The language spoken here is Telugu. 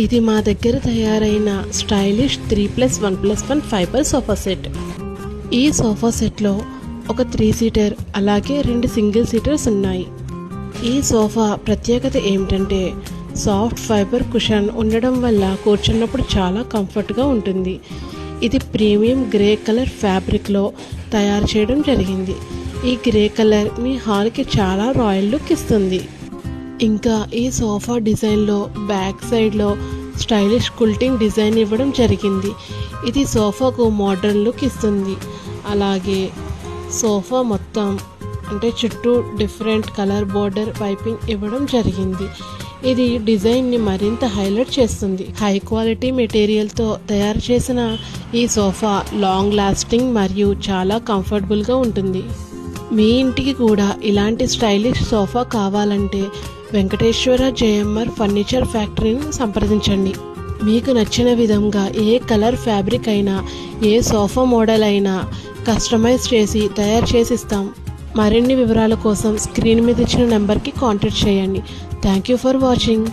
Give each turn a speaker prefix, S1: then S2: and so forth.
S1: ఇది మా దగ్గర తయారైన స్టైలిష్ 3+1+1 ఫైబర్ సోఫా సెట్. ఈ సోఫా సెట్లో ఒక 3 సీటర్ అలాగే 2 సింగిల్ సీటర్స్ ఉన్నాయి. ఈ సోఫా ప్రత్యేకత ఏమిటంటే సాఫ్ట్ ఫైబర్ కుషన్ ఉండడం వల్ల కూర్చున్నప్పుడు చాలా కంఫర్ట్గా ఉంటుంది. ఇది ప్రీమియం గ్రే కలర్ ఫ్యాబ్రిక్లో తయారు చేయడం జరిగింది. ఈ గ్రే కలర్ మీ హాల్కి చాలా రాయల్ లుక్ ఇస్తుంది. ఇంకా ఈ సోఫా డిజైన్లో బ్యాక్ సైడ్లో స్టైలిష్ కుల్టింగ్ డిజైన్ ఇవ్వడం జరిగింది. ఇది సోఫాకు మోడర్న్ లుక్ ఇస్తుంది. అలాగే సోఫా మొత్తం చుట్టూ డిఫరెంట్ కలర్ బోర్డర్ పైపింగ్ ఇవ్వడం జరిగింది. ఇది డిజైన్ని మరింత హైలైట్ చేస్తుంది. హై క్వాలిటీ మెటీరియల్తో తయారు చేసిన ఈ సోఫా లాంగ్ లాస్టింగ్ మరియు చాలా కంఫర్టబుల్గా ఉంటుంది. మీ ఇంటికి కూడా ఇలాంటి స్టైలిష్ సోఫా కావాలంటే వెంకటేశ్వర జేఎంఆర్ ఫర్నిచర్ ఫ్యాక్టరీని సంప్రదించండి. మీకు నచ్చిన విధంగా ఏ కలర్ ఫ్యాబ్రిక్ అయినా ఏ సోఫా మోడల్ అయినా కస్టమైజ్ చేసి తయారు చేసి ఇస్తాం. మరిన్ని వివరాల కోసం స్క్రీన్ మీద ఇచ్చిన నెంబర్కి కాంటాక్ట్ చేయండి. Thank you for watching.